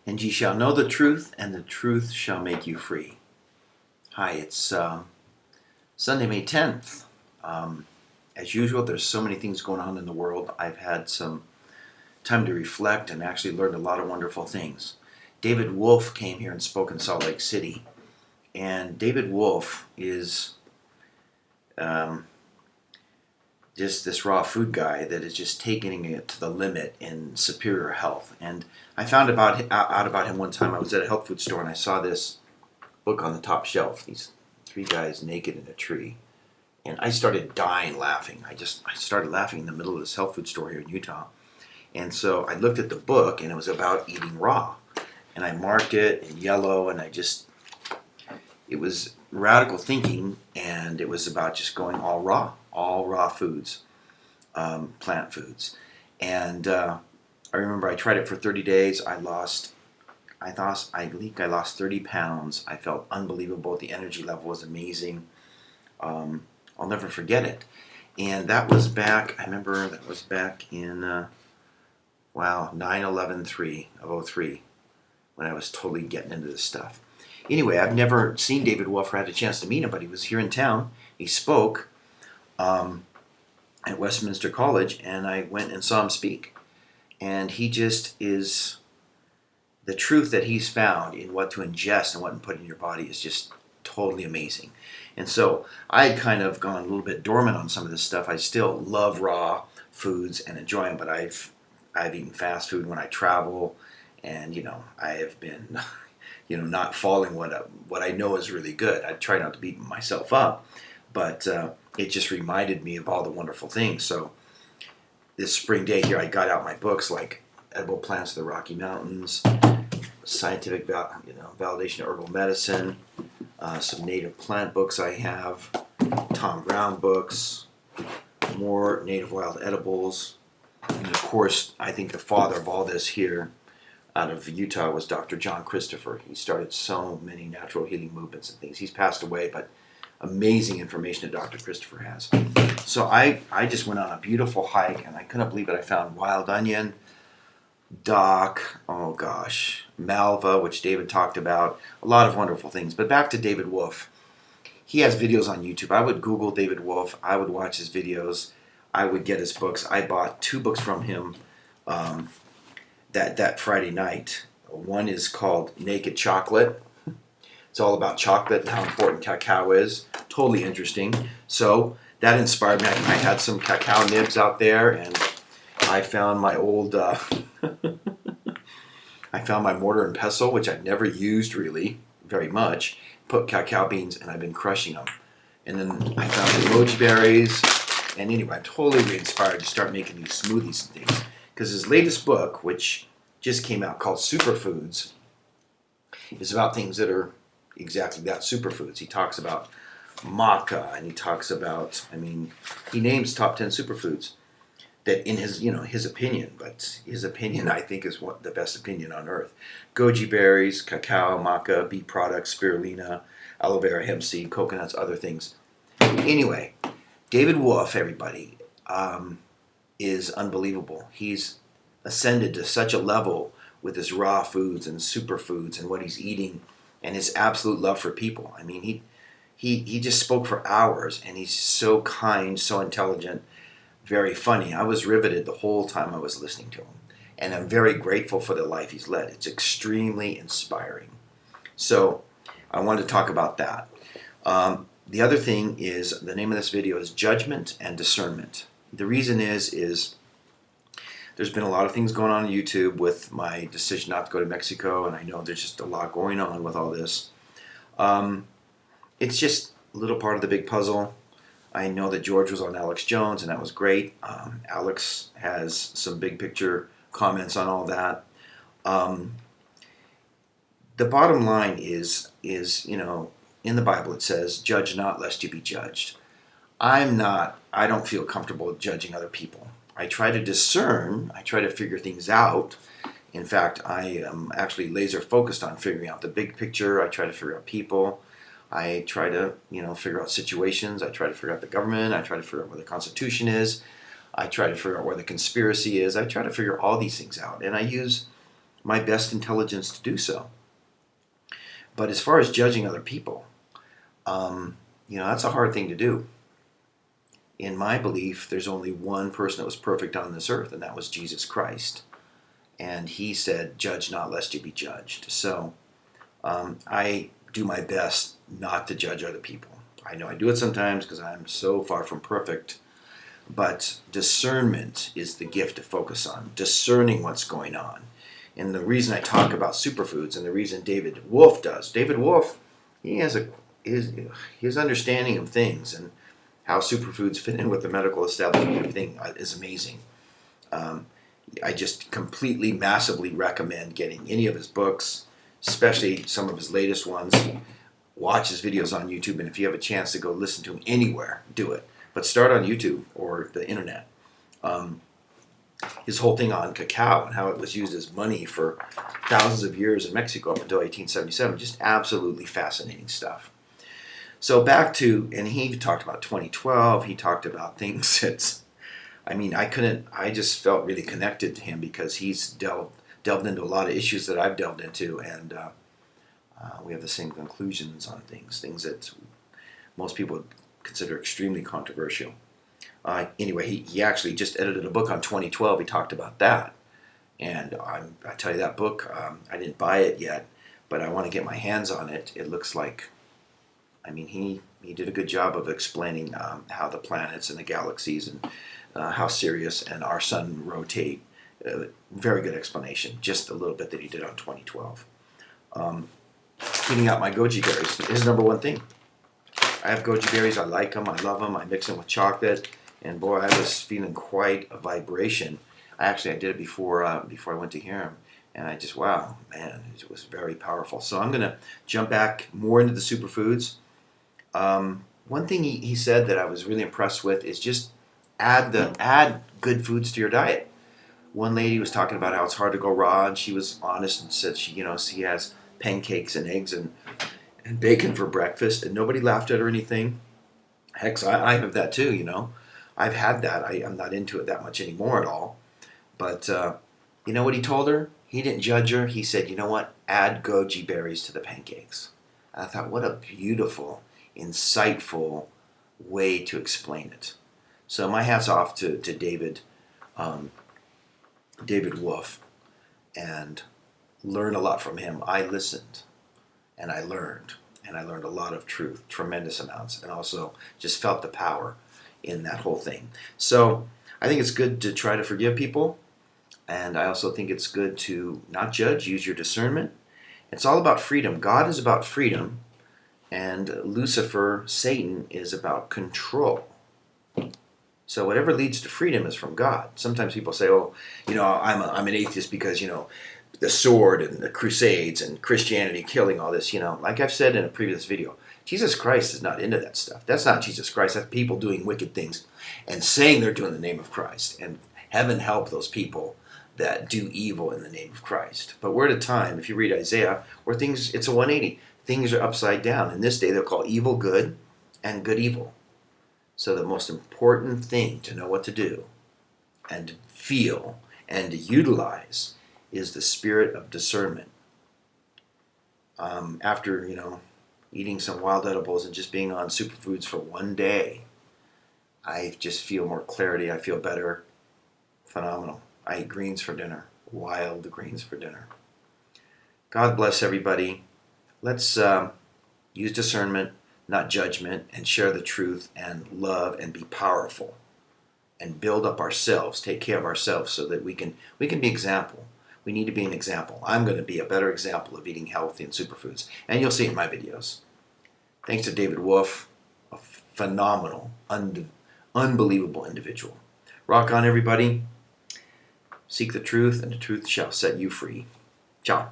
And ye shall know the truth, and the truth shall make you free. Hi, it's Sunday, May 10th. As usual, there's so many things going on in the world. I've had some time to reflect and actually learned a lot of wonderful things. David Wolfe came here and spoke in Salt Lake City. And David Wolfe is just this raw food guy that is just taking it to the limit in superior health. And I found out about him one time. I was at a health food store and I saw this book on the top shelf. These three guys naked in a tree. And I started dying laughing. I started laughing in the middle of this health food store here in Utah. And so I looked at the book and it was about eating raw. And I marked it in yellow and it was radical thinking, and it was about just going all raw foods, plant foods. And I remember I tried it for 30 days. I think I lost 30 pounds. I felt unbelievable. The energy level was amazing. I'll never forget it. And that was back, I remember that was back in, 9/11/3 of '03, when I was totally getting into this stuff. Anyway, I've never seen David Wolfe or had a chance to meet him, but he was here in town. He spoke at Westminster College, and I went and saw him speak. And he just is, the truth that he's found in what to ingest and what to put in your body is just totally amazing. And so I had kind of gone a little bit dormant on some of this stuff. I still love raw foods and enjoy them, but I've eaten fast food when I travel, and I have been not following what I know is really good. I try not to beat myself up, but it just reminded me of all the wonderful things. So this spring day here, I got out my books like Edible Plants of the Rocky Mountains, Scientific Validation of Herbal Medicine, some native plant books I have, Tom Brown books, more native wild edibles, and of course, I think the father of all this here out of Utah was Dr. John Christopher. He started so many natural healing movements and things. He's passed away, but amazing information that Dr. Christopher has. So I just went on a beautiful hike, and I couldn't believe it. I found wild onion, dock, malva, which David talked about, a lot of wonderful things. But back to David Wolfe. He has videos on YouTube. I would Google David Wolfe. I would watch his videos. I would get his books. I bought 2 books from him that Friday night. One is called Naked Chocolate. It's all about chocolate and how important cacao is. Totally interesting. So that inspired me. I had some cacao nibs out there, and I found my old, I found my mortar and pestle, which I've never used really very much. Put cacao beans, and I've been crushing them. And then I found the goji berries. And anyway, I'm totally re-inspired to start making these smoothies and things. Because his latest book, which just came out, called Superfoods, is about things that are exactly that, superfoods. He talks about maca, and he talks about, he names top 10 superfoods that in his opinion, but his opinion I think is the best opinion on earth. Goji berries, cacao, maca, beet products, spirulina, aloe vera, hemp seed, coconuts, other things. Anyway, David Wolfe, everybody, is unbelievable. He's ascended to such a level with his raw foods and superfoods and what he's eating and his absolute love for people. He just spoke for hours, and he's so kind, so intelligent, very funny. I was riveted the whole time I was listening to him, and I'm very grateful for the life he's led. It's extremely inspiring. So I wanted to talk about that. The other thing is, the name of this video is Judgement and Discernment. The reason is there's been a lot of things going on YouTube with my decision not to go to Mexico, and I know there's just a lot going on with all this. It's just a little part of the big puzzle. I know that George was on Alex Jones, and that was great. Alex has some big picture comments on all that. The bottom line is in the Bible it says, "Judge not, lest you be judged." I don't feel comfortable judging other people. I try to discern, I try to figure things out. In fact, I am actually laser focused on figuring out the big picture. I try to figure out people. I try to, figure out situations. I try to figure out the government. I try to figure out where the Constitution is. I try to figure out where the conspiracy is. I try to figure all these things out. And I use my best intelligence to do so. But as far as judging other people, that's a hard thing to do. In my belief, there's only one person that was perfect on this earth, and that was Jesus Christ. And he said, "Judge not, lest you be judged." So I do my best not to judge other people. I know I do it sometimes because I'm so far from perfect. But discernment is the gift to focus on, discerning what's going on. And the reason I talk about superfoods, and the reason David Wolf does, David Wolf, he has his understanding of things and how superfoods fit in with the medical establishment, everything is amazing. I just completely, massively recommend getting any of his books, especially some of his latest ones. Watch his videos on YouTube, and if you have a chance to go listen to him anywhere, do it. But start on YouTube or the internet. His whole thing on cacao and how it was used as money for thousands of years in Mexico up until 1877, just absolutely fascinating stuff. So back to, and he talked about 2012, he talked about things that, I just felt really connected to him because he's delved into a lot of issues that I've delved into, and we have the same conclusions on things that most people would consider extremely controversial. Anyway, he actually just edited a book on 2012. He talked about that. And I tell you, that book, I didn't buy it yet, but I want to get my hands on it. It looks like, he did a good job of explaining how the planets and the galaxies and how Sirius and our sun rotate. Very good explanation, just a little bit that he did on 2012. Eating out my goji berries is number one thing. I have goji berries. I like them. I love them. I mix them with chocolate, and boy, I was feeling quite a vibration. I did it before I went to hear him, and I just, wow, man, it was very powerful. So I'm going to jump back more into the superfoods. One thing he said that I was really impressed with is just add good foods to your diet. One lady was talking about how it's hard to go raw, and she was honest and said she has pancakes and eggs and bacon for breakfast, and nobody laughed at her or anything. Heck, I have that too, I've had that. I'm not into it that much anymore at all. But you know what he told her? He didn't judge her. He said, you know what? Add goji berries to the pancakes. I thought, what a beautiful, insightful way to explain it. So my hat's off to David Wolf, and learn a lot from him. I listened, and I learned a lot of truth, tremendous amounts, and also just felt the power in that whole thing. So I think it's good to try to forgive people, and I also think it's good to not judge, use your discernment. It's all about freedom. God is about freedom, and Lucifer, Satan, is about control. So whatever leads to freedom is from God. Sometimes people say, oh, I'm an atheist because, the sword and the crusades and Christianity killing all this, like I've said in a previous video, Jesus Christ is not into that stuff. That's not Jesus Christ. That's people doing wicked things and saying they're doing the name of Christ. And heaven help those people that do evil in the name of Christ. But we're at a time, if you read Isaiah, where it's a 180. Things are upside down. In this day, they'll call evil good and good evil. So the most important thing to know what to do and to feel and to utilize is the spirit of discernment. After, eating some wild edibles and just being on superfoods for one day, I just feel more clarity. I feel better. Phenomenal. I eat greens for dinner. Wild greens for dinner. God bless everybody. Let's use discernment, not judgment, and share the truth and love and be powerful and build up ourselves, take care of ourselves so that we can be example. We need to be an example. I'm going to be a better example of eating healthy and superfoods. And you'll see it in my videos. Thanks to David Wolf, a phenomenal, unbelievable individual. Rock on, everybody. Seek the truth, and the truth shall set you free. Ciao.